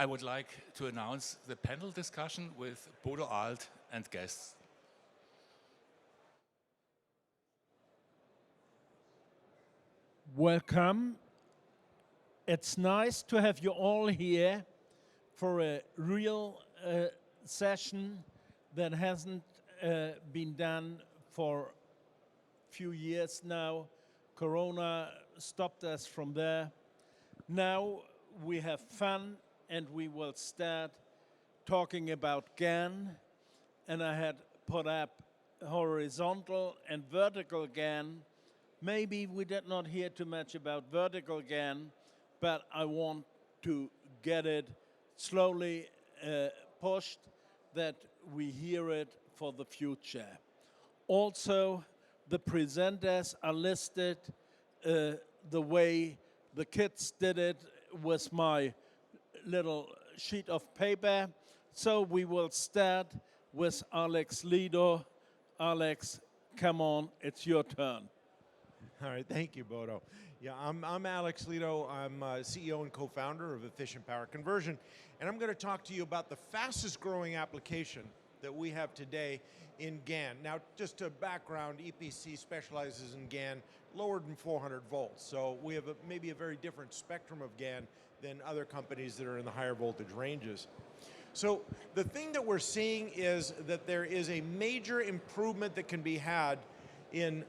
I would like to announce the panel discussion with Bodo and guests. Welcome. It's nice to have you all here for a real session that hasn't been done for a few years now. Corona stopped us from there. Now we have fun and we will start talking about GaN. And I had put up horizontal and vertical GaN. Maybe we did not hear too much about vertical GaN, but I want to get it slowly pushed that we hear it for the future. Also, the presenters are listed the way the kids did it with my little sheet of paper. So we will start with Alex Lidow. Alex, come on, it's your turn. All right, thank you, Bodo. Yeah, I'm Alex Lidow. I'm CEO and co-founder of Efficient Power Conversion, and I'm going to talk to you about the fastest growing application that we have today in GaN. Now, just a background, EPC specializes in GaN lower than 400 volts, so we have maybe a very different spectrum of GaN than other companies that are in the higher voltage ranges. So the thing that we're seeing is that there is a major improvement that can be had in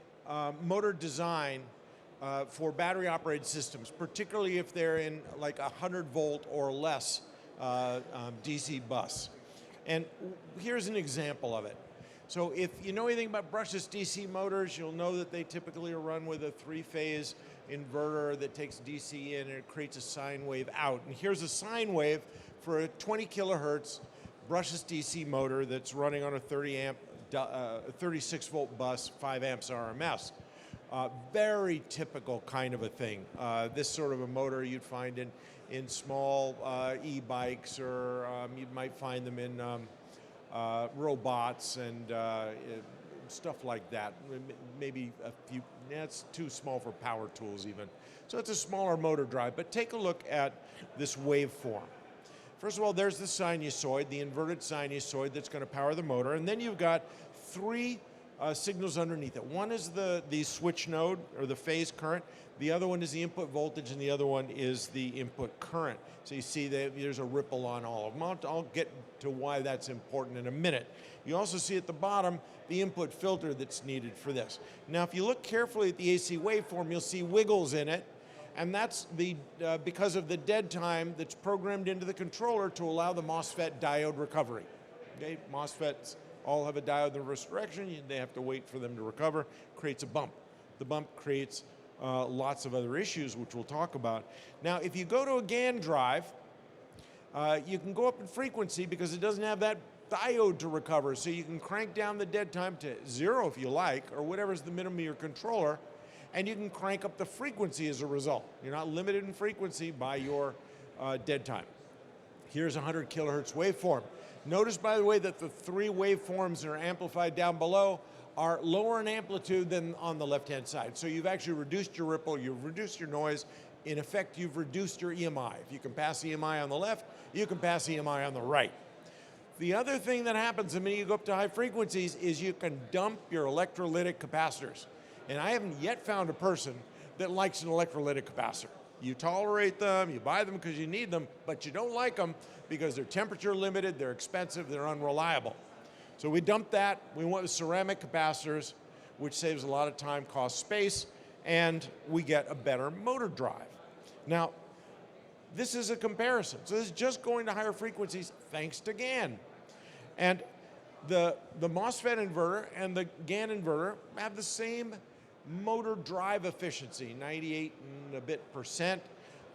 motor design for battery operated systems, particularly if they're in like a 100 volt or less DC bus. And here's an example of it. So if you know anything about brushless DC motors, you'll know that they typically are run with a 3-phase inverter that takes DC in and it creates a sine wave out. And here's a sine wave for a 20 kilohertz brushless DC motor that's running on a 36 volt bus, 5 amps RMS. Very typical kind of a thing. This sort of a motor you'd find in small e-bikes, or you might find them in robots and stuff like that. Maybe a few, it's too small for power tools even. So it's a smaller motor drive, but take a look at this waveform. First of all, there's the sinusoid, the inverted sinusoid that's going to power the motor, and then you've got three signals underneath it. One is the switch node, or the phase current, the other one is the input voltage, and the other one is the input current. So you see that there's a ripple on all of them. I'll get to why that's important in a minute. You also see at the bottom the input filter that's needed for this. Now if you look carefully at the AC waveform, you'll see wiggles in it, and that's because of the dead time that's programmed into the controller to allow the MOSFET diode recovery. Okay, MOSFETs all have a diode in the reverse direction. They have to wait for them to recover. Creates a bump. The bump creates lots of other issues, which we'll talk about. Now, if you go to a GaN drive, you can go up in frequency because it doesn't have that diode to recover. So you can crank down the dead time to 0 if you like, or whatever's the minimum of your controller, and you can crank up the frequency as a result. You're not limited in frequency by your dead time. Here's a 100 kilohertz waveform. Notice, by the way, that the three waveforms that are amplified down below are lower in amplitude than on the left-hand side. So you've actually reduced your ripple, you've reduced your noise. In effect, you've reduced your EMI. If you can pass EMI on the left, you can pass EMI on the right. The other thing that happens the minute you go up to high frequencies is you can dump your electrolytic capacitors. And I haven't yet found a person that likes an electrolytic capacitor. You tolerate them, you buy them because you need them, but you don't like them because they're temperature limited, they're expensive, they're unreliable. So we dumped that, we went with ceramic capacitors, which saves a lot of time, cost, space, and we get a better motor drive. Now, this is a comparison. So this is just going to higher frequencies thanks to GaN. And the MOSFET inverter and the GaN inverter have the same motor drive efficiency, 98 and a bit percent.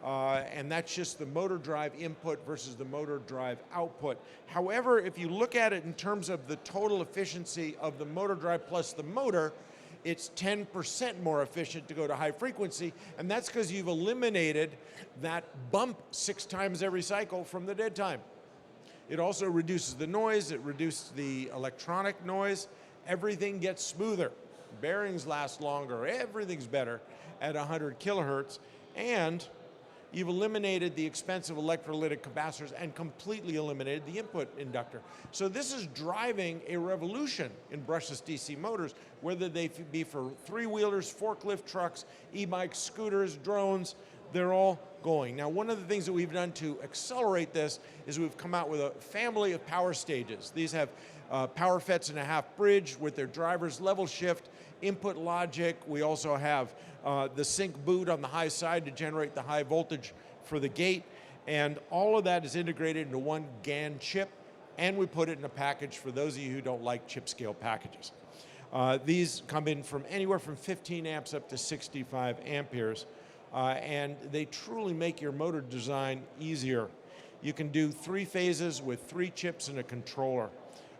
And that's just the motor drive input versus the motor drive output. However, if you look at it in terms of the total efficiency of the motor drive plus the motor, it's 10% more efficient to go to high frequency, and that's because you've eliminated that bump 6 times every cycle from the dead time. It also reduces the noise, it reduces the electronic noise, everything gets smoother. Bearings last longer, everything's better at 100 kilohertz, and you've eliminated the expensive electrolytic capacitors and completely eliminated the input inductor. So this is driving a revolution in brushless DC motors, whether they be for three-wheelers, forklift trucks, e-bikes, scooters, drones, they're all going. Now, one of the things that we've done to accelerate this is we've come out with a family of power stages. These have power FETs and a half bridge with their drivers level shift, input logic. We also have the sync boot on the high side to generate the high voltage for the gate. And all of that is integrated into one GaN chip, and we put it in a package for those of you who don't like chip scale packages. These come in from anywhere from 15 amps up to 65 amperes. And they truly make your motor design easier. You can do 3 phases with 3 chips and a controller.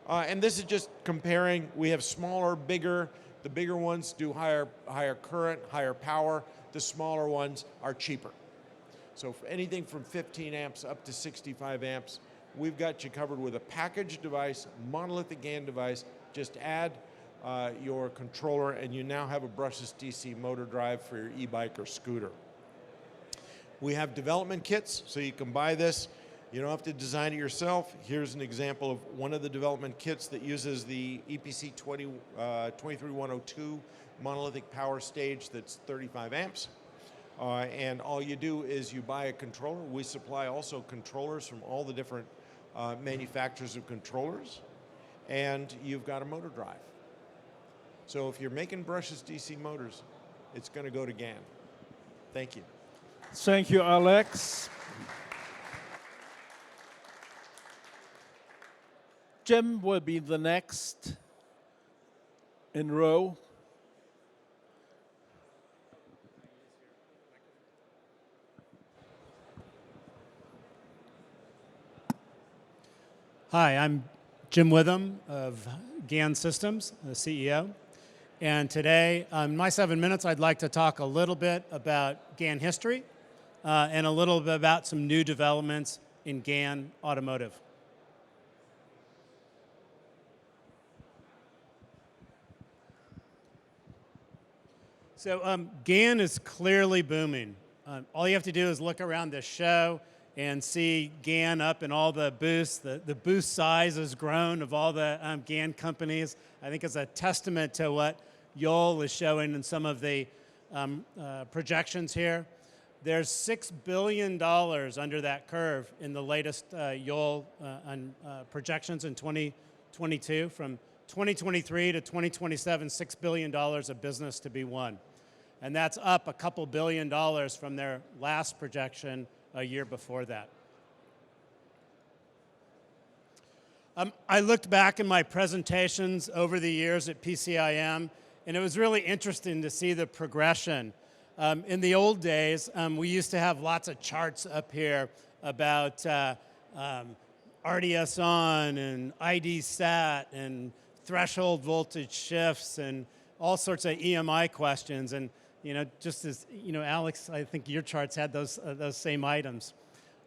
And this is just comparing, we have smaller, bigger. The bigger ones do higher current, higher power. The smaller ones are cheaper. So for anything from 15 amps up to 65 amps, we've got you covered with a packaged device, monolithic GaN device. Just add your controller and you now have a brushless DC motor drive for your e-bike or scooter. We have development kits, so you can buy this. You don't have to design it yourself. Here's an example of one of the development kits that uses the EPC 23102 monolithic power stage that's 35 amps. And all you do is you buy a controller. We supply also controllers from all the different manufacturers of controllers. And you've got a motor drive. So if you're making brushless DC motors, it's going to go to GaN. Thank you. Thank you, Alex. Jim will be the next in row. Hi, I'm Jim Wittham of GaN Systems, the CEO. And today, in my 7 minutes, I'd like to talk a little bit about GaN history and a little bit about some new developments in GaN automotive. So GaN is clearly booming. All you have to do is look around this show and see GaN up in all the booths. The booth size has grown of all the GaN companies. I think it's a testament to what Yole is showing in some of the projections here. There's $6 billion under that curve in the latest Yole projections in 2022. From 2023 to 2027, $6 billion of business to be won. And that's up a couple $1 billion from their last projection a year before that. I looked back in my presentations over the years at PCIM, and it was really interesting to see the progression. In the old days, we used to have lots of charts up here about RDS on and ID sat and threshold voltage shifts and all sorts of EMI questions. And just as Alex, I think your charts had those same items.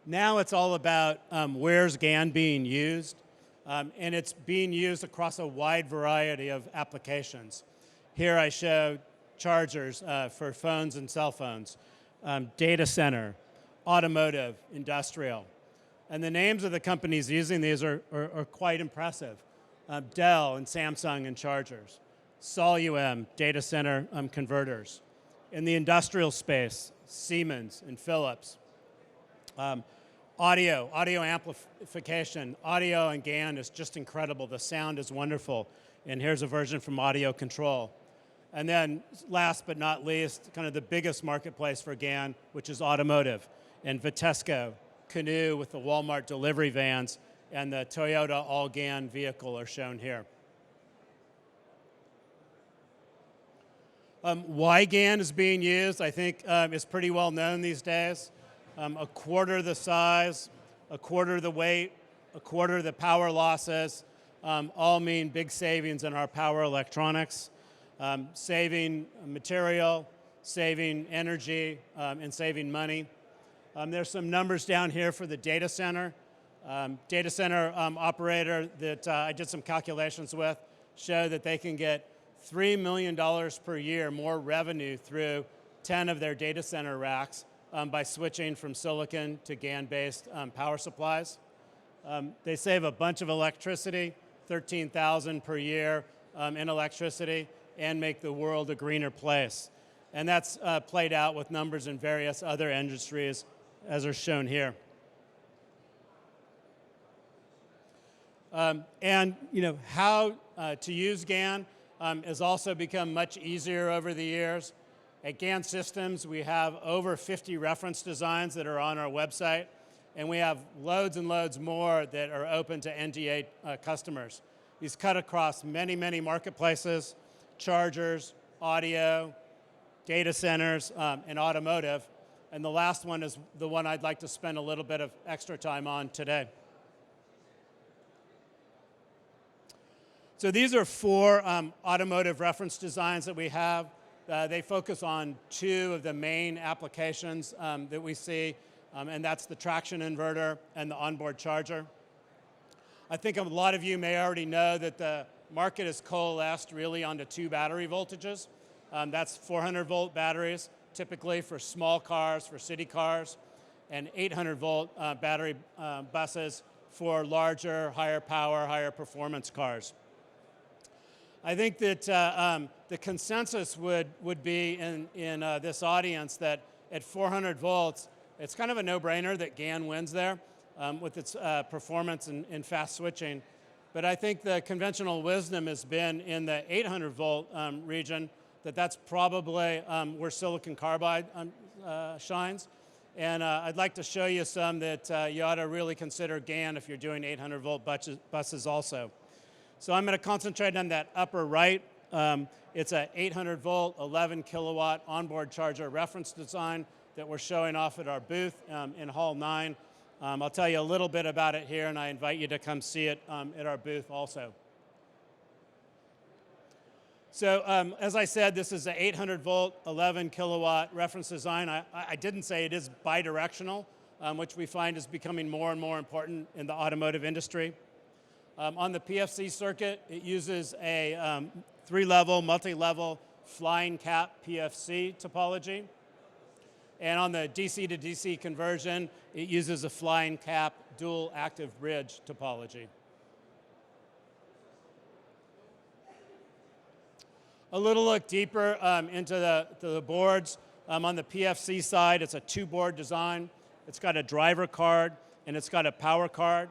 Now it's all about where's GaN being used, and it's being used across a wide variety of applications. Here I show chargers for phones and cell phones, data center, automotive, industrial. And the names of the companies using these are quite impressive. Dell and Samsung and chargers, Solum, data center converters. In the industrial space, Siemens and Philips. Audio amplification. Audio and GaN is just incredible. The sound is wonderful. And here's a version from Audio Control. And then last but not least, kind of the biggest marketplace for GaN, which is automotive. And Vitesco, Canoo with the Walmart delivery vans, and the Toyota all-GaN vehicle are shown here. Why GaN is being used, I think, is pretty well known these days. A quarter the size, a quarter the weight, a quarter the power losses, all mean big savings in our power electronics. Saving material, saving energy, and saving money. There's some numbers down here for the data center. Data center operator that I did some calculations with show that they can get $3 million per year more revenue through 10 of their data center racks by switching from silicon to GaN-based power supplies. They save a bunch of electricity, 13,000 per year in electricity, and make the world a greener place. And that's played out with numbers in various other industries, as are shown here. And how to use GaN has also become much easier over the years. At GaN Systems, we have over 50 reference designs that are on our website, and we have loads and loads more that are open to NDA customers. These cut across many, many marketplaces, chargers, audio, data centers, and automotive. And the last one is the one I'd like to spend a little bit of extra time on today. So these are 4 automotive reference designs that we have. They focus on 2 of the main applications that we see, and that's the traction inverter and the onboard charger. I think a lot of you may already know that the market has coalesced really onto 2 battery voltages. That's 400-volt batteries, typically for small cars, for city cars, and 800-volt battery buses for larger, higher power, higher performance cars. I think that the consensus would be in this audience that at 400 volts, it's kind of a no-brainer that GaN wins there with its performance and fast switching. But I think the conventional wisdom has been in the 800-volt region, that's probably where silicon carbide shines. And I'd like to show you some that you ought to really consider GaN if you're doing 800-volt buses also. So I'm going to concentrate on that upper right. It's an 800-volt, 11-kilowatt onboard charger reference design that we're showing off at our booth in Hall 9. I'll tell you a little bit about it here, and I invite you to come see it at our booth also. So as I said, this is an 800-volt, 11-kilowatt reference design. I didn't say it is bidirectional, which we find is becoming more and more important in the automotive industry. On the PFC circuit, it uses a 3-level, multi-level flying cap PFC topology. And on the DC to DC conversion, it uses a flying cap dual active bridge topology. A little look deeper into the boards. On the PFC side, it's a 2-board design. It's got a driver card, and it's got a power card.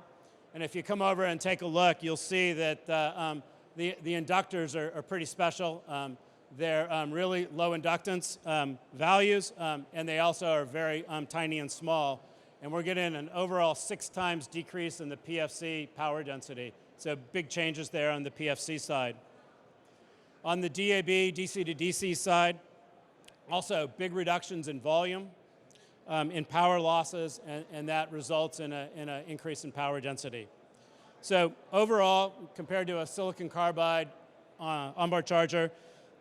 And if you come over and take a look, you'll see that the inductors are pretty special. They're really low inductance values, and they also are very tiny and small. And we're getting an overall 6 times decrease in the PFC power density. So big changes there on the PFC side. On the DAB, DC to DC side, also big reductions in volume, in power losses, and that results in an increase in power density. So overall, compared to a silicon carbide onboard charger,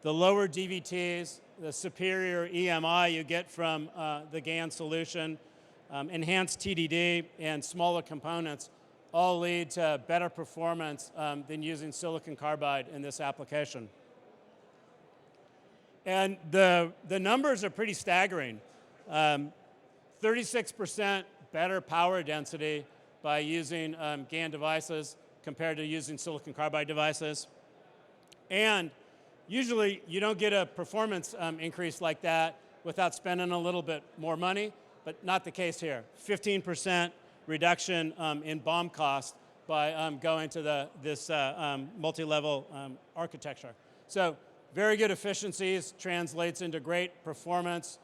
the lower DVTs, the superior EMI you get from the GaN solution, enhanced TDD, and smaller components all lead to better performance than using silicon carbide in this application. And the numbers are pretty staggering. 36% better power density by using GaN devices compared to using silicon carbide devices. And usually you don't get a performance increase like that without spending a little bit more money, but not the case here. 15% reduction in BOM cost by going to this multi-level architecture. So very good efficiencies, translates into great performance,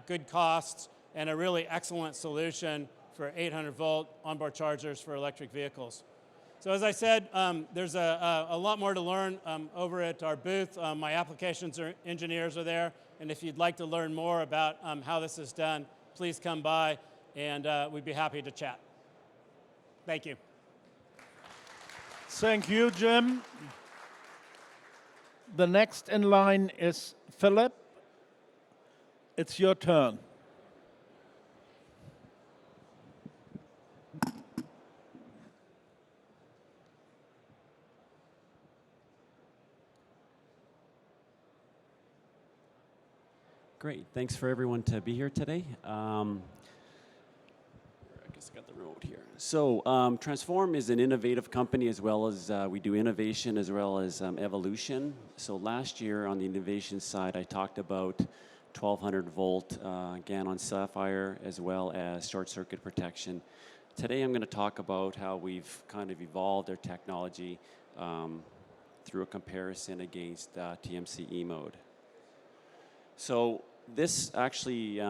good costs, and a really excellent solution for 800-volt onboard chargers for electric vehicles. So as I said, there's a lot more to learn over at our booth. My applications engineers are there, and if you'd like to learn more about how this is done, please come by, and we'd be happy to chat. Thank you. Thank you, Jim. The next in line is Philip. It's your turn. Great. Thanks for everyone to be here today. I guess I got the remote here. So Transphorm is an innovative company, as well as we do innovation as well as evolution. So last year on the innovation side, I talked about 1200 volt GaN on Sapphire, as well as short circuit protection. Today I'm going to talk about how we've kind of evolved our technology through a comparison against TMC E-mode. So this actually,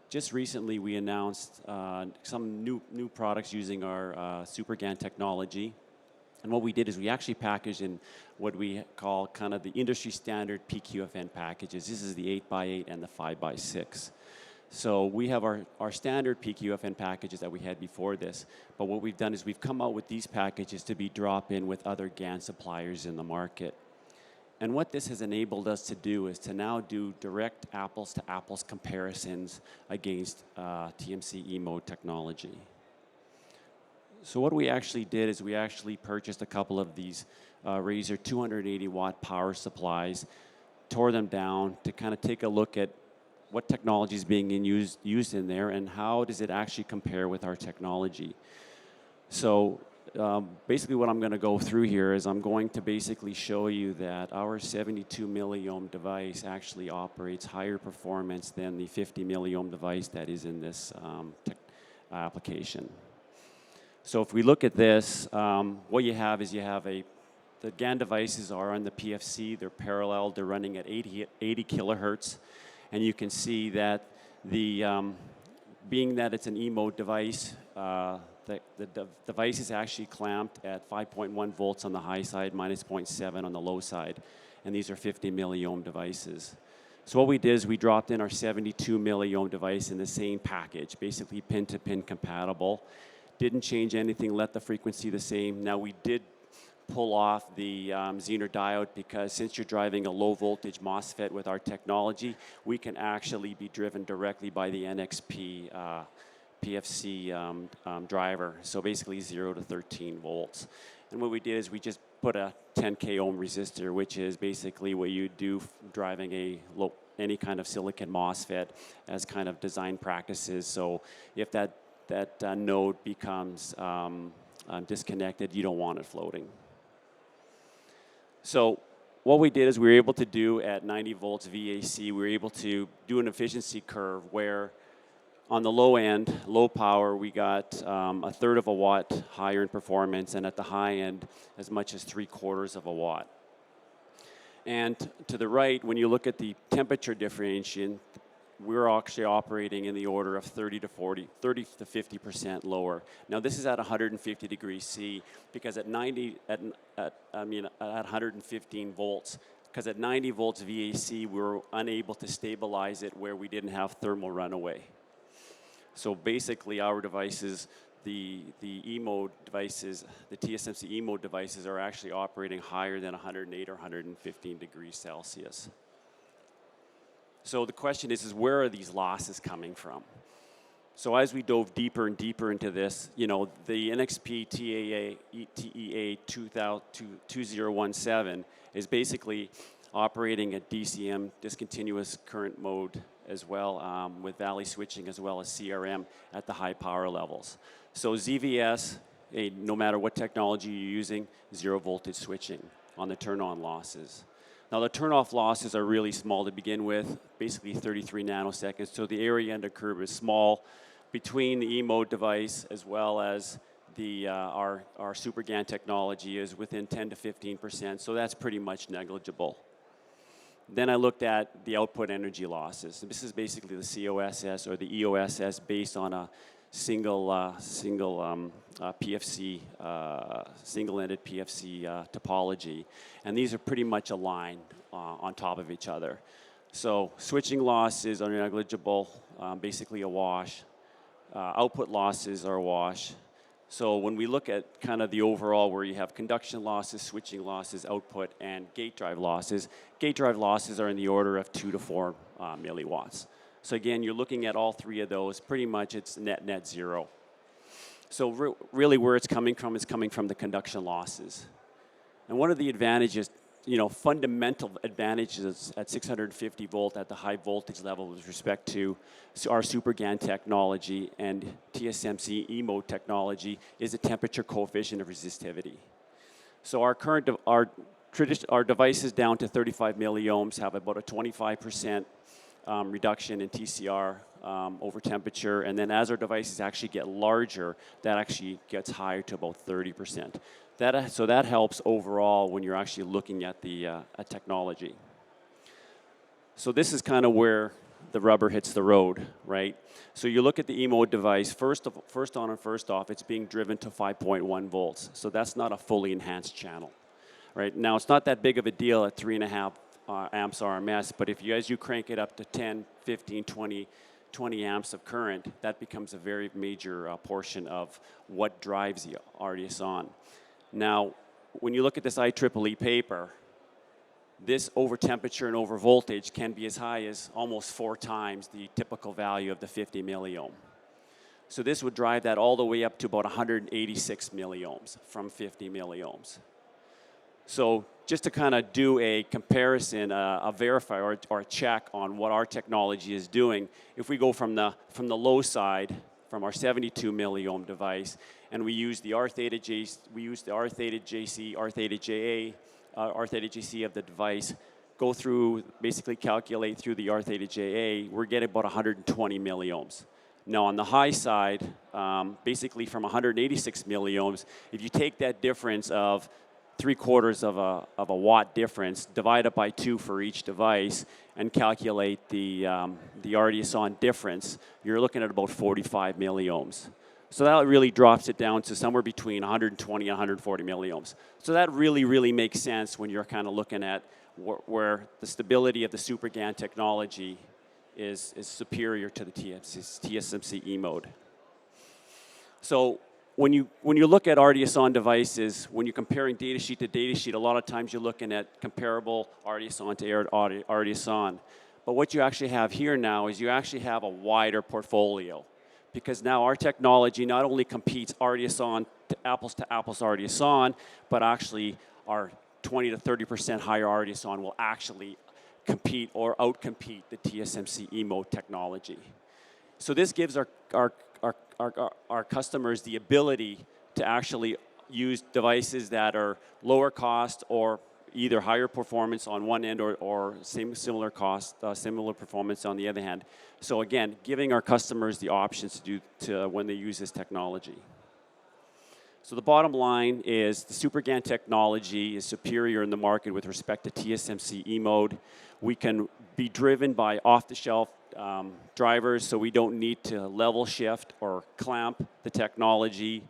just recently we announced some new products using our SuperGaN technology. And what we did is we actually packaged in what we call kind of the industry standard PQFN packages. This is the 8x8 and the 5x6. So we have our standard PQFN packages that we had before this, but what we've done is we've come out with these packages to be drop-in with other GaN suppliers in the market. And what this has enabled us to do is to now do direct apples-to-apples comparisons against TMC E-mode technology. So what we actually did is we actually purchased a couple of these Razer 280 watt power supplies, tore them down to kind of take a look at what technology is being used in there and how does it actually compare with our technology. So basically what I'm going to go through here is I'm going to basically show you that our 72 milliohm device actually operates higher performance than the 50 milliohm device that is in this application. So if we look at this, what you have is the GaN devices are on the PFC, they're parallel, they're running at 80 kilohertz, and you can see that being that it's an E-mode device, the device is actually clamped at 5.1 volts on the high side, minus 0.7 on the low side, and these are 50 milliohm devices. So what we did is we dropped in our 72 milliohm device in the same package, basically pin-to-pin compatible. Didn't change anything, let the frequency the same. Now we did pull off the Zener diode because since you're driving a low voltage MOSFET with our technology, we can actually be driven directly by the NXP PFC driver. So basically 0 to 13 volts. And what we did is we just put a 10K ohm resistor, which is basically what you do driving any kind of silicon MOSFET as kind of design practices. So if that node becomes disconnected, you don't want it floating. So what we did is we were able to do at 90 volts VAC, we were able to do an efficiency curve where on the low end, low power, we got a third of a watt higher in performance, and at the high end, as much as 3/4 of a watt. And to the right, when you look at the temperature differentiation, we're actually operating in the order of 30 to 50% lower. Now this is at 150 degrees C, because at 115 volts, because at 90 volts VAC, we were unable to stabilize it where we didn't have thermal runaway. So basically our devices, the E-mode devices, the TSMC E-mode devices are actually operating higher than 108 or 115 degrees Celsius. So the question is where are these losses coming from? So as we dove deeper and deeper into this, the NXP TEA 2017 is basically operating at DCM, discontinuous current mode, as well with valley switching as well as CRM at the high power levels. So ZVS, no matter what technology you're using, 0 voltage switching on the turn-on losses. Now the turn-off losses are really small to begin with, basically 33 nanoseconds. So the area under curve is small between the E-mode device as well as our SuperGaN technology is within 10 to 15%. So that's pretty much negligible. Then I looked at the output energy losses. This is basically the COSS or the EOSS based on a single PFC, single-ended PFC topology. And these are pretty much aligned on top of each other. So switching losses are negligible, basically a wash. Output losses are a wash. So when we look at kind of the overall where you have conduction losses, switching losses, output, and gate drive losses are in the order of 2 to 4 milliwatts. So again, you're looking at all three of those, pretty much it's net zero. So really where it's coming from is coming from the conduction losses. And one of the advantages fundamental advantages at 650 volt at the high voltage level with respect to our SuperGaN technology and TSMC E-mode technology is the temperature coefficient of resistivity. So our devices down to 35 milliohms have about a 25% reduction in TCR over temperature, and then as our devices actually get larger, that actually gets higher to about 30%. So that helps overall when you're actually looking at the technology. So this is kind of where the rubber hits the road, right? So you look at the E-mode device, first on and first off, it's being driven to 5.1 volts. So that's not a fully enhanced channel, right? Now, it's not that big of a deal at 3.5 amps RMS, but as you crank it up to 10, 15, 20 amps of current, that becomes a very major portion of what drives the RDS on. Now, when you look at this IEEE paper, this over temperature and over voltage can be as high as almost 4 times the typical value of the 50 milliohm. So this would drive that all the way up to about 186 milliohms from 50 milliohms. So just to kind of do a comparison, a verifier or a check on what our technology is doing, if we go from the low side, from our 72 milliohm device, and we use the R theta JC, R theta JA, R theta JC of the device, go through, basically calculate through the R theta JA, we're getting about 120 milliohms. Now on the high side, basically from 186 milliohms, if you take that difference of 3/4 of a watt difference, divide it by 2 for each device, and calculate the RDS on difference, you're looking at about 45 milliohms. So that really drops it down to somewhere between 120 and 140 milliohms. So that really makes sense when you're kind of looking at where the stability of the SuperGaN technology is superior to the TSMC E-mode. So when you look at RDS on devices, when you're comparing datasheet to datasheet, a lot of times you're looking at comparable RDS on to RDS on. But what you actually have here now is you actually have a wider portfolio, because now our technology not only competes RDS on to apples RDS on, but actually our 20 to 30% higher RDS on will actually compete or outcompete the TSMC E-mode technology. So this gives our customers the ability to actually use devices that are lower cost or either higher performance on one end or similar cost, similar performance on the other hand. So again, giving our customers the options to when they use this technology. So the bottom line is the SuperGaN technology is superior in the market with respect to TSMC E-mode. We can be driven by off-the-shelf drivers, so we don't need to level shift or clamp the technology.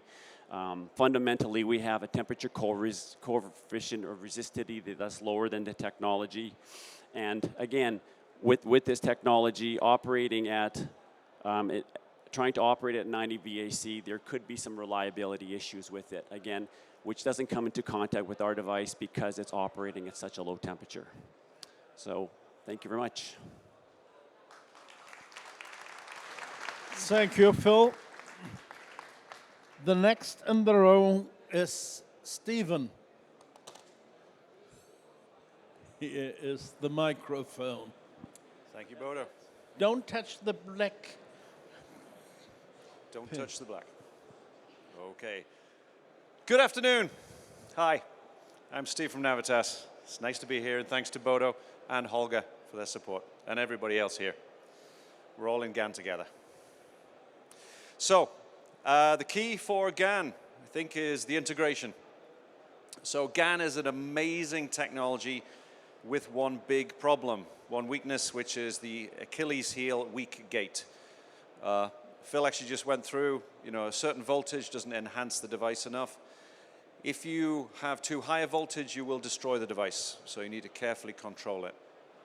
Fundamentally, we have a temperature coefficient of resistivity that's lower than the technology. And again, with this technology operating at, trying to operate at 90 VAC, there could be some reliability issues with it, again, which doesn't come into contact with our device because it's operating at such a low temperature. So, thank you very much. Thank you, Phil. The next in the row is Stephen. Here is the microphone. Thank you, Bodo. Don't touch the black. Don't touch the black. Okay. Good afternoon. Hi, I'm Steve from Navitas. It's nice to be here, and thanks to Bodo and Holger for their support, and everybody else here. We're all in GaN together. So, the key for GaN, I think, is the integration. So GaN is an amazing technology with one big problem, one weakness, which is the Achilles heel weak gate. Phil actually just went through, a certain voltage doesn't enhance the device enough. If you have too high a voltage, you will destroy the device, so you need to carefully control it.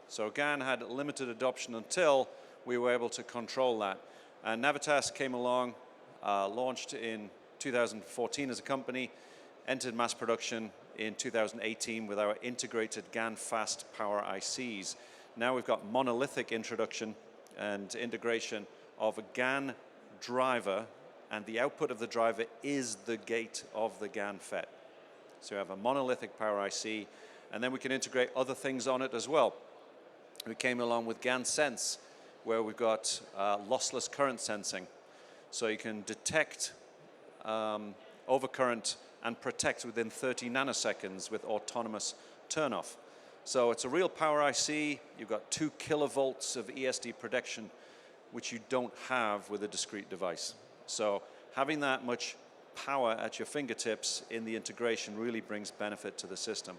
So GaN had limited adoption until we were able to control that. And Navitas came along, launched in 2014 as a company, entered mass production in 2018 with our integrated GaN fast power ICs. Now we've got monolithic introduction and integration of a GaN driver, and the output of the driver is the gate of the GaN FET. So you have a monolithic power IC, And then we can integrate other things on it as well. We came along with GaN Sense, where we've got lossless current sensing. So you can detect overcurrent and protect within 30 nanoseconds with autonomous turnoff. So it's a real power IC. You've got 2 kilovolts of ESD protection, which you don't have with a discrete device. So having that much power at your fingertips in the integration really brings benefit to the system.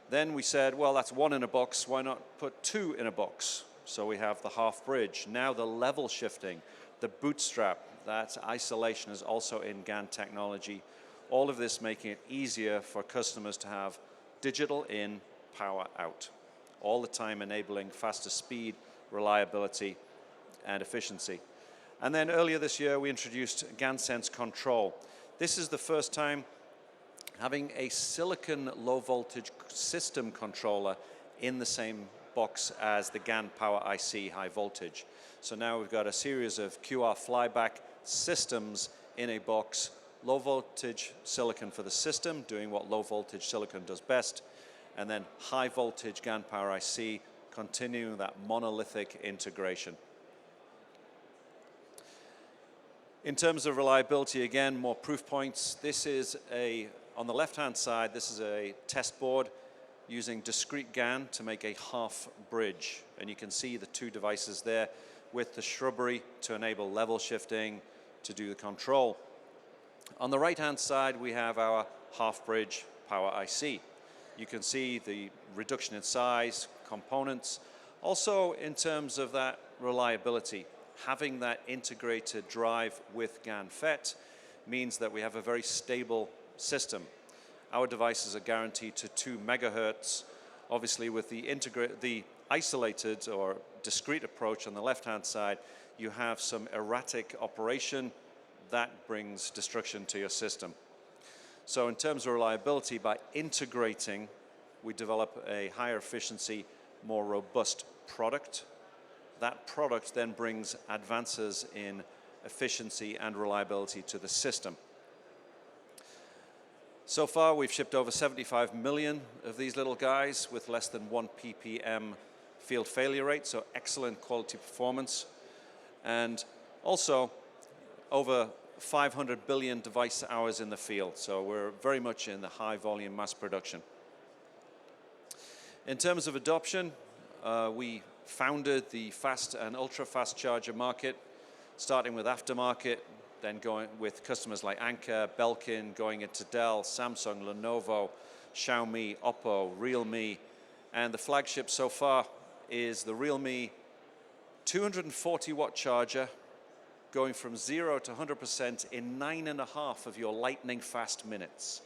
Then we said, well, that's 1 in a box. Why not put 2 in a box? So we have the half bridge. Now the level shifting, the bootstrap, that isolation is also in GaN technology. All of this making it easier for customers to have digital in, power out. All the time enabling faster speed, reliability, and efficiency. And then earlier this year, we introduced GaN Sense Control. This is the first time having a silicon low voltage system controller in the same box as the GaN Power IC high voltage. So now we've got a series of QR flyback systems in a box, low voltage silicon for the system, doing what low voltage silicon does best, and then high voltage GaN Power IC, continuing that monolithic integration. In terms of reliability, again, more proof points. This is on the left-hand side, this is a test board using discrete GaN to make a half bridge. And you can see the 2 devices there with the shrubbery to enable level shifting, to do the control. On the right-hand side, we have our half bridge power IC. You can see the reduction in size, components. Also, in terms of that reliability, having that integrated drive with GaN FET means that we have a very stable system. Our devices are guaranteed to 2 megahertz. Obviously, with the isolated or discrete approach on the left-hand side, you have some erratic operation that brings destruction to your system. So in terms of reliability, by integrating, we develop a higher efficiency, more robust product. That product then brings advances in efficiency and reliability to the system. So far, we've shipped over 75 million of these little guys with less than 1 ppm field failure rate, so excellent quality performance. And also, over 500 billion device hours in the field, so we're very much in the high volume mass production. In terms of adoption, we founded the fast and ultra-fast charger market, starting with aftermarket, then going with customers like Anker, Belkin, going into Dell, Samsung, Lenovo, Xiaomi, Oppo, Realme, and the flagship so far is the Realme 240-watt charger, going from 0 to 100% in 9.5 of your lightning fast minutes.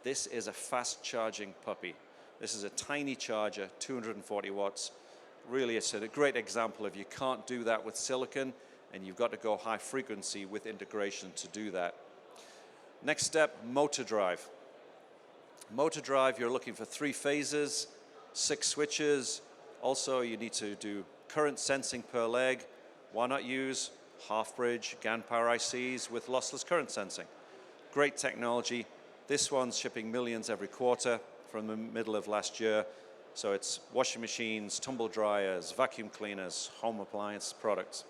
This is a fast charging puppy. This is a tiny charger, 240 watts. Really, it's a great example of you can't do that with silicon, and you've got to go high frequency with integration to do that. Next step, motor drive. Motor drive, you're looking for 3 phases, 6 switches. Also, you need to do current sensing per leg. Why not use half bridge GaN power ICs with lossless current sensing? Great technology. This one's shipping millions every quarter from the middle of last year. So it's washing machines, tumble dryers, vacuum cleaners, home appliance products.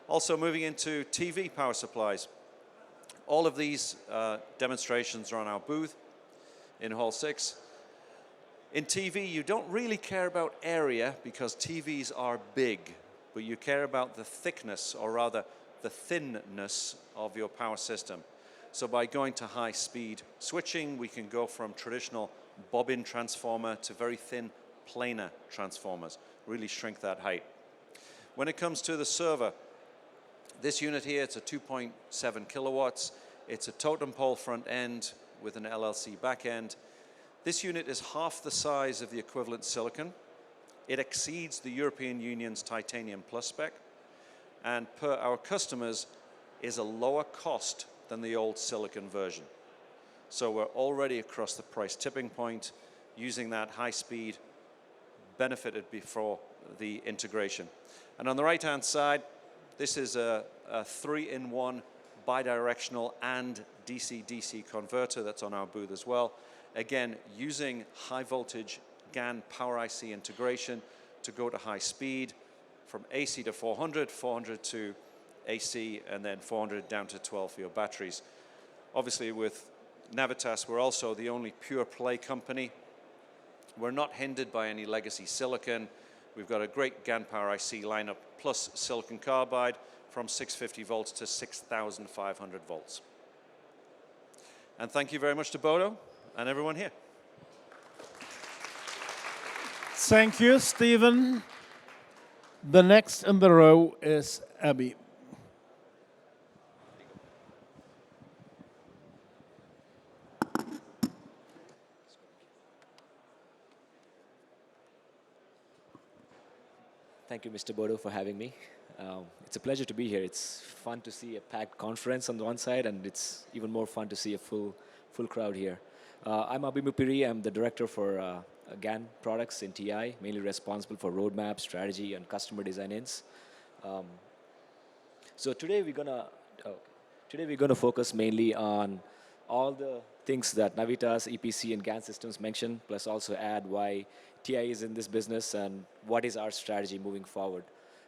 Also moving into TV power supplies. All of these demonstrations are on our booth in Hall 6. In TV, you don't really care about area because TVs are big, but you care about the thickness, or rather the thinness of your power system. So by going to high speed switching, we can go from traditional bobbin transformer to very thin planar transformers, really shrink that height. When it comes to the server, this unit here, it's a 2.7 kilowatts. It's a totem pole front end with an LLC back end. This unit is half the size of the equivalent silicon. It exceeds the European Union's Titanium Plus spec, and per our customers is a lower cost than the old silicon version. So we're already across the price tipping point, using that high speed benefited before the integration. And on the right-hand side, this is a 3-in-1 bidirectional and DC-DC converter that's on our booth as well. Again, using high voltage GaN power IC integration to go to high speed from AC to 400, 400 to AC, and then 400 down to 12 for your batteries. Obviously, with Navitas, we're also the only pure play company. We're not hindered by any legacy silicon. We've got a great GaN power IC lineup plus silicon carbide from 650 volts to 6,500 volts. And thank you very much to Bodo and everyone here. Thank you, Stephen. The next in the row is Abhi. Thank you, Mr. Bodo, for having me. It's a pleasure to be here. It's fun to see a packed conference on the one side, and it's even more fun to see a full crowd here. I'm Abhi Muppiri. I'm the director for GaN products in TI, mainly responsible for roadmap, strategy, and customer design-ins. So today we're gonna focus mainly on all the things that Navitas, EPC, and GaN Systems mentioned, plus also add why TI is in this business and what is our strategy moving forward.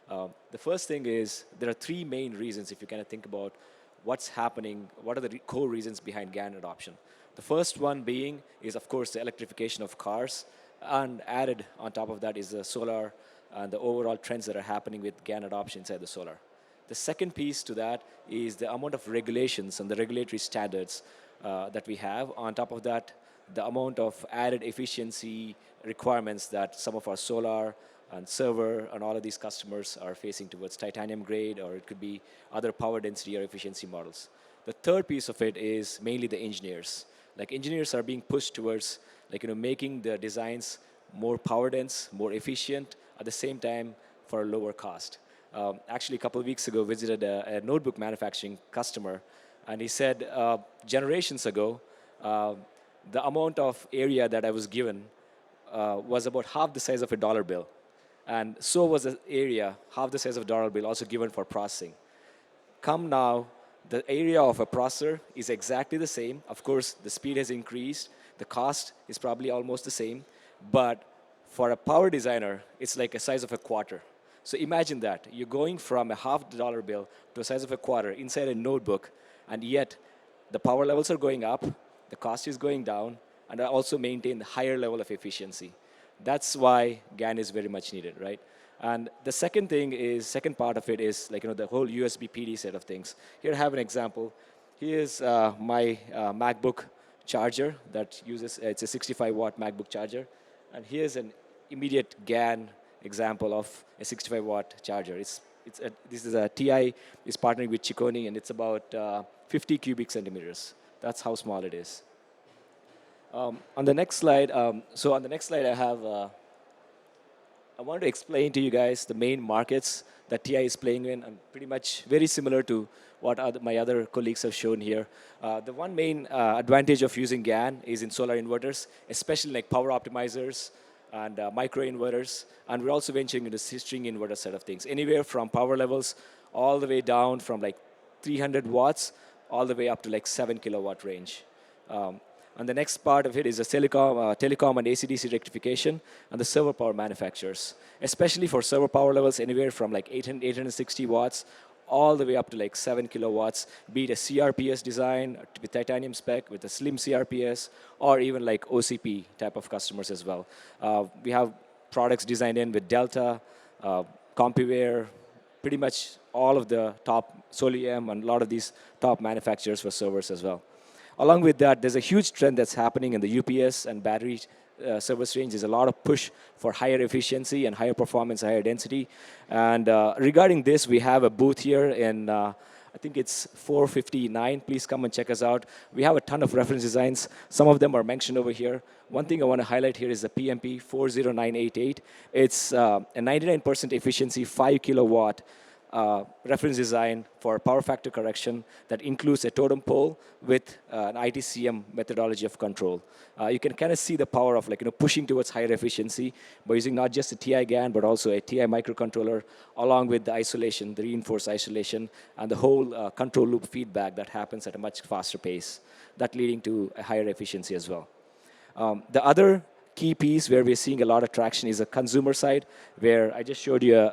The first thing is there are three main reasons if you kind of think about what's happening, what are the core reasons behind GaN adoption. The first one being is, of course, the electrification of cars, and added on top of that is the solar and the overall trends that are happening with GaN adoption inside the solar. The second piece to that is the amount of regulations and the regulatory standards that we have. On top of that, the amount of added efficiency requirements that some of our solar and server and all of these customers are facing towards titanium grade, or it could be other power density or efficiency models. The third piece of it is mainly the engineers. Like engineers are being pushed towards making the designs more power dense, more efficient, at the same time for a lower cost. Actually, a couple of weeks ago, visited a notebook manufacturing customer, and he said generations ago, the amount of area that I was given was about half the size of a dollar bill. And so was the area, half the size of a dollar bill, also given for processing. Come now, the area of a processor is exactly the same. Of course, the speed has increased. The cost is probably almost the same. But for a power designer, it's like a size of a quarter. So imagine that. You're going from a half dollar bill to a size of a quarter inside a notebook, and yet the power levels are going up, the cost is going down, and I also maintain the higher level of efficiency. That's why GaN is very much needed, right? And the second part of it is the whole USB PD set of things. Here I have an example. Here's my MacBook charger that uses, it's a 65 watt MacBook charger. And here's an immediate GaN example of a 65 watt charger. This is a TI is partnering with Chicone, and it's about 50 cubic centimeters. That's how small it is. On the next slide, I want to explain to you guys the main markets that TI is playing in, and pretty much very similar to what my other colleagues have shown here. The one main advantage of using GaN is in solar inverters, especially like power optimizers and micro inverters, and we're also venturing into string inverter set of things, anywhere from power levels all the way down from like 300 watts all the way up to like 7 kilowatt range. And the next part of it is the telecom and AC/DC rectification and the server power manufacturers, especially for server power levels anywhere from like 860 watts all the way up to like 7 kilowatts, be it a CRPS design with titanium spec, with a slim CRPS, or even like OCP type of customers as well. We have products designed in with Delta, Compuware, pretty much all of the top Solium and a lot of these top manufacturers for servers as well. Along with that, there's a huge trend that's happening in the UPS and battery service range. There's a lot of push for higher efficiency and higher performance, higher density. And regarding this, we have a booth here in, I think it's 459. Please come and check us out. We have a ton of reference designs. Some of them are mentioned over here. One thing I want to highlight here is the PMP 40988. It's a 99% efficiency, 5 kilowatt reference design for power factor correction that includes a totem pole with an ITCM methodology of control. You can kind of see the power of pushing towards higher efficiency by using not just a TI GaN but also a TI microcontroller, along with the isolation, the reinforced isolation, and the whole control loop feedback that happens at a much faster pace, that leading to a higher efficiency as well. The other key piece where we're seeing a lot of traction is the consumer side, where I just showed you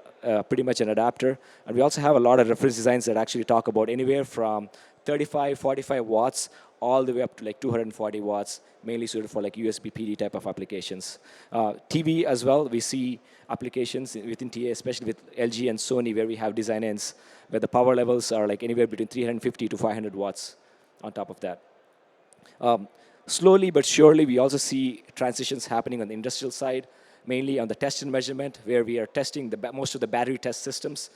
pretty much an adapter. And we also have a lot of reference designs that actually talk about anywhere from 35, 45 watts all the way up to like 240 watts, mainly suited for like USB PD type of applications. TV as well, we see applications within TA, especially with LG and Sony, where we have design ins, where the power levels are like anywhere between 350 to 500 watts on top of that. Slowly but surely, we also see transitions happening on the industrial side, mainly on the test and measurement, where we are testing most of the battery test systems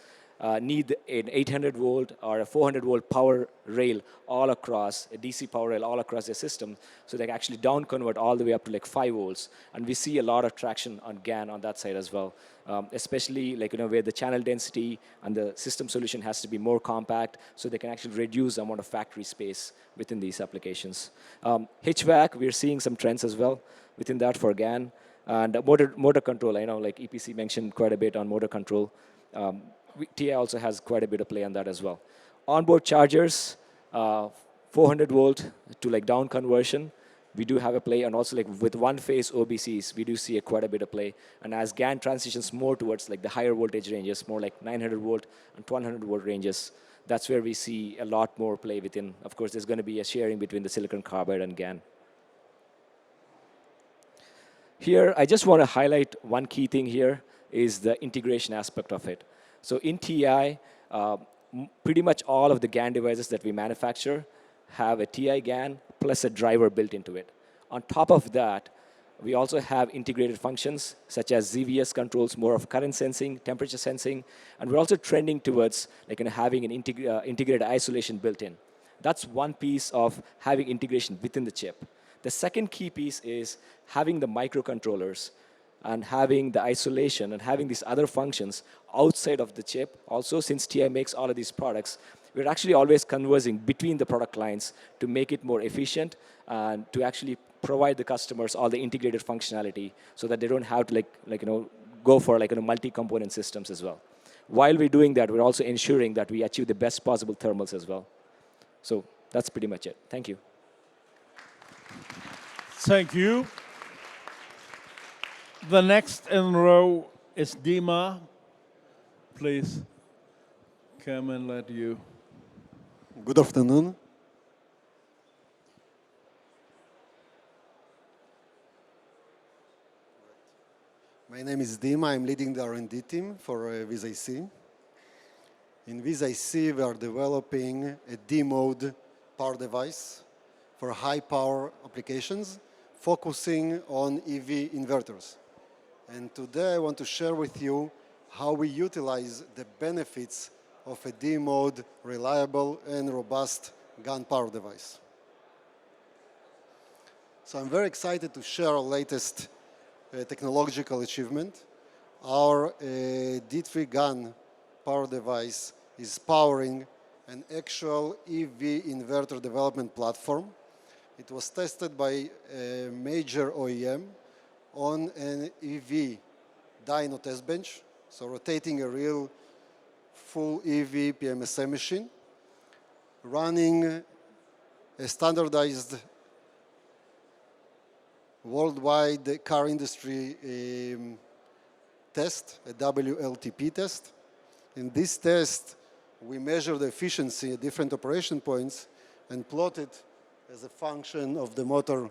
need an 800 volt or a 400 volt power rail all across, a DC power rail all across their system, so they can actually down convert all the way up to like 5 volts. And we see a lot of traction on GaN on that side as well, especially like, where the channel density and the system solution has to be more compact, so they can actually reduce the amount of factory space within these applications. HVAC, we're seeing some trends as well within that for GaN. And motor control, I know like EPC mentioned quite a bit on motor control. TI also has quite a bit of play on that as well. Onboard chargers, 400 volt to like down conversion, we do have a play, and also like with one-phase OBCs, we do see quite a bit of play. And as GaN transitions more towards like the higher voltage ranges, more like 900 volt and 1200 volt ranges, that's where we see a lot more play within. Of course, there's going to be a sharing between the silicon carbide and GaN. Here, I just want to highlight one key thing here is the integration aspect of it. So in TI, pretty much all of the GaN devices that we manufacture have a TI GaN plus a driver built into it. On top of that, we also have integrated functions such as ZVS controls, more of current sensing, temperature sensing, and we're also trending towards like having an integrated isolation built in. That's one piece of having integration within the chip. The second key piece is having the microcontrollers and having the isolation and having these other functions outside of the chip. Also, since TI makes all of these products, we're actually always conversing between the product lines to make it more efficient and to actually provide the customers all the integrated functionality so that they don't have to go for multi-component systems as well. While we're doing that, we're also ensuring that we achieve the best possible thermals as well. So that's pretty much it. Thank you. Thank you. The next in row is Dima. Please come and let you. Good afternoon. My name is Dima. I'm leading the R&D team for VisIC. In VisIC, we are developing a D-mode power device for high power applications, focusing on EV inverters. And today I want to share with you how we utilize the benefits of a D-mode, reliable and robust GaN power device. So I'm very excited to share our latest technological achievement. Our D3 GaN power device is powering an actual EV inverter development platform. It was tested by a major OEM on an EV dyno test bench, so rotating a real full EV PMSM machine, running a standardized worldwide car industry test, a WLTP test. In this test, we measure the efficiency at different operation points and plot it as a function of the motor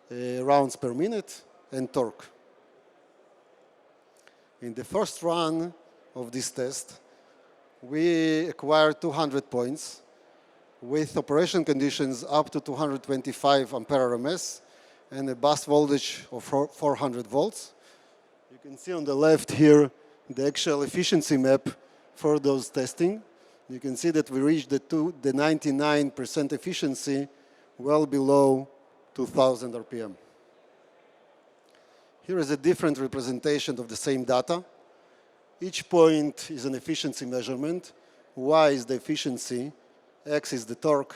rounds per minute and torque. In the first run of this test, we acquired 200 points with operation conditions up to 225 ampere RMS and a bus voltage of 400 volts. You can see on the left here the actual efficiency map for those testing. You can see that we reached the 99% efficiency well below 2000 RPM. Here is a different representation of the same data. Each point is an efficiency measurement. Y is the efficiency, X is the torque.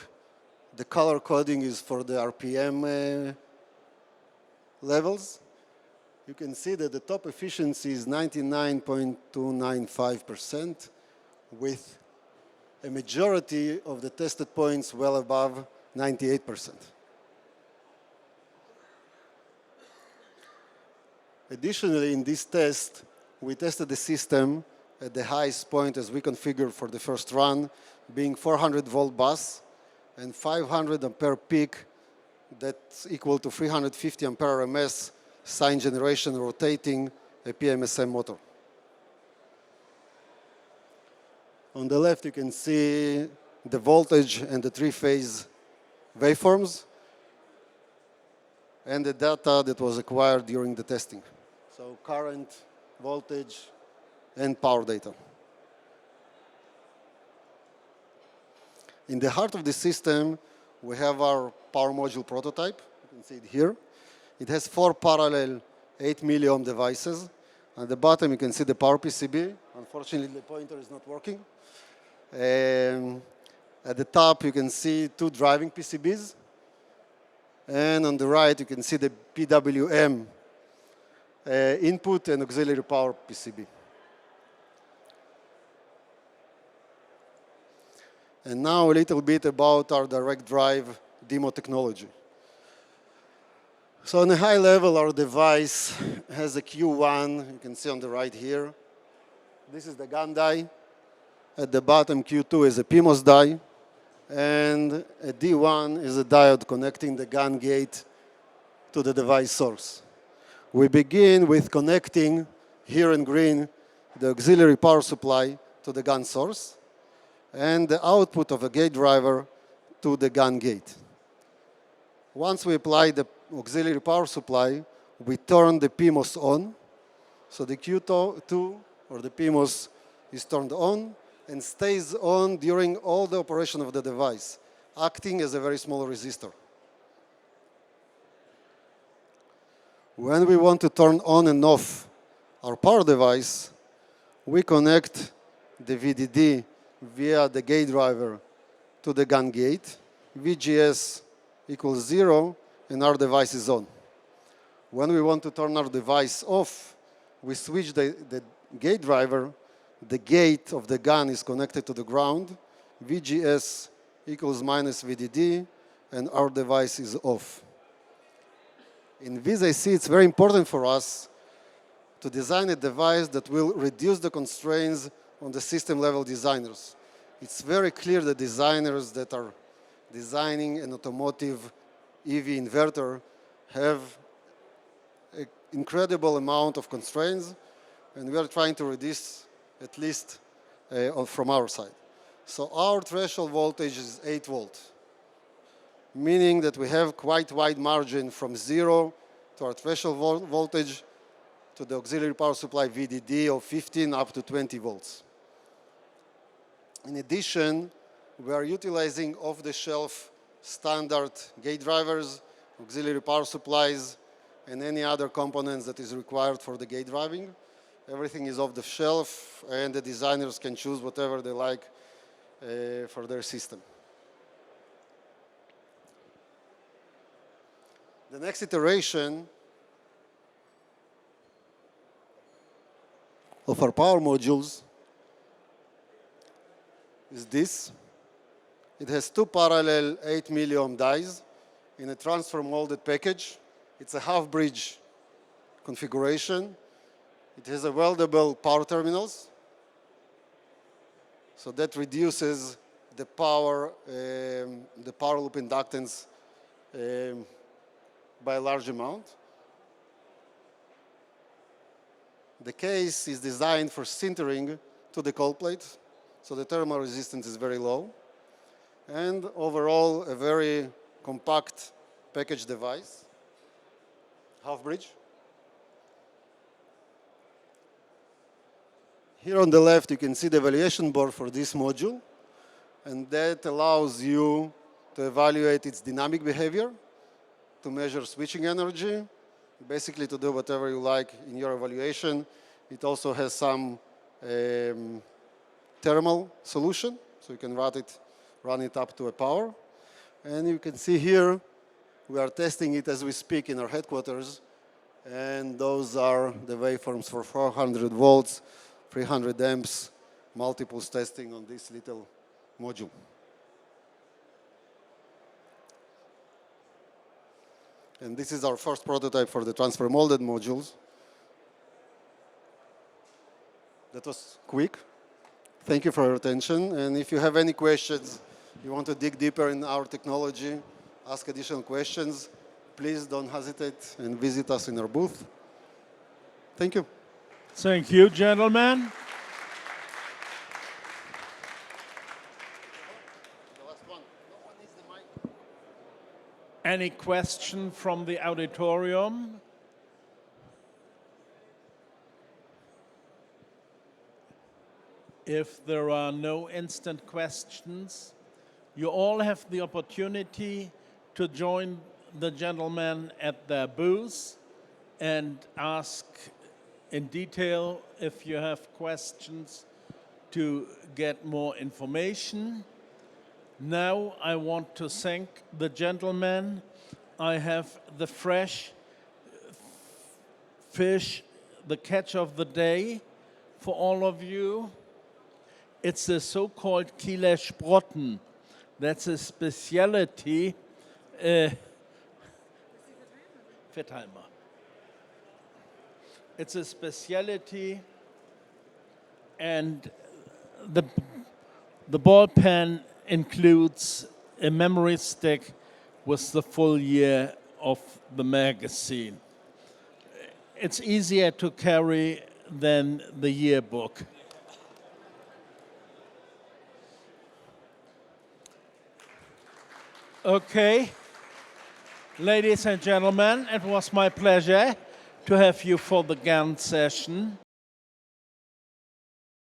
The color coding is for the RPM levels. You can see that the top efficiency is 99.295% with a majority of the tested points well above 98%. Additionally, in this test, we tested the system at the highest point as we configured for the first run, being 400 volt bus and 500 ampere peak, that's equal to 350 ampere RMS sine generation rotating a PMSM motor. On the left, you can see the voltage and the three-phase waveforms and the data that was acquired during the testing. So current, voltage, and power data. In the heart of the system, we have our power module prototype. You can see it here. It has 4 parallel 8 milliohm devices. At the bottom, you can see the power PCB. Unfortunately, the pointer is not working. At the top, you can see 2 driving PCBs. And on the right, you can see the PWM input and auxiliary power PCB. And now a little bit about our direct drive demo technology. So on a high level, our device has a Q1, you can see on the right here. This is the GaN die. At the bottom, Q2 is a PMOS die. And a D1 is a diode connecting the GaN gate to the device source. We begin with connecting, here in green, the auxiliary power supply to the GaN source and the output of a gate driver to the GaN gate. Once we apply the auxiliary power supply, we turn the PMOS on. So the Q2 or the PMOS is turned on and stays on during all the operation of the device, acting as a very small resistor. When we want to turn on and off our power device, we connect the VDD via the gate driver to the GaN gate. VGS equals 0, and our device is on. When we want to turn our device off, we switch the gate driver. The gate of the GaN is connected to the ground. VGS equals minus VDD, and our device is off. In VisIC, it's very important for us to design a device that will reduce the constraints on the system-level designers. It's very clear that designers that are designing an automotive EV inverter have an incredible amount of constraints, and we are trying to reduce at least from our side. So our threshold voltage is 8 volts, meaning that we have quite wide margin from 0 to our threshold voltage to the auxiliary power supply VDD of 15 up to 20 volts. In addition, we are utilizing off-the-shelf standard gate drivers, auxiliary power supplies, and any other components that is required for the gate driving. Everything is off the shelf, and the designers can choose whatever they like for their system. The next iteration of our power modules is this. It has 2 parallel 8 milliohm dies in a Transphorm molded package. It's a half-bridge configuration. It has a weldable power terminals. So that reduces the power loop inductance by a large amount. The case is designed for sintering to the cold plate, so the thermal resistance is very low. And overall, a very compact package device, half-bridge. Here on the left, you can see the evaluation board for this module, and that allows you to evaluate its dynamic behavior, to measure switching energy, basically to do whatever you like in your evaluation. It also has some thermal solution, so you can run it up to a power. And you can see here, we are testing it as we speak in our headquarters, and those are the waveforms for 400 volts, 300 amps, multiples testing on this little module. And this is our first prototype for the transfer molded modules. That was quick. Thank you for your attention. And if you have any questions, you want to dig deeper in our technology, ask additional questions, please don't hesitate and visit us in our booth. Thank you. Thank you, gentlemen. Any question from the auditorium? If there are no instant questions, you all have the opportunity to join the gentlemen at their booth and ask in detail if you have questions to get more information. Now I want to thank the gentlemen. I have the fresh fish, the catch of the day for all of you. It's the so-called Kieler Sprotten. That's a speciality. Wittham. It's a speciality, and the ball pen includes a memory stick with the full year of the magazine. It's easier to carry than the yearbook. Okay, ladies and gentlemen, it was my pleasure to have you for the GaN session.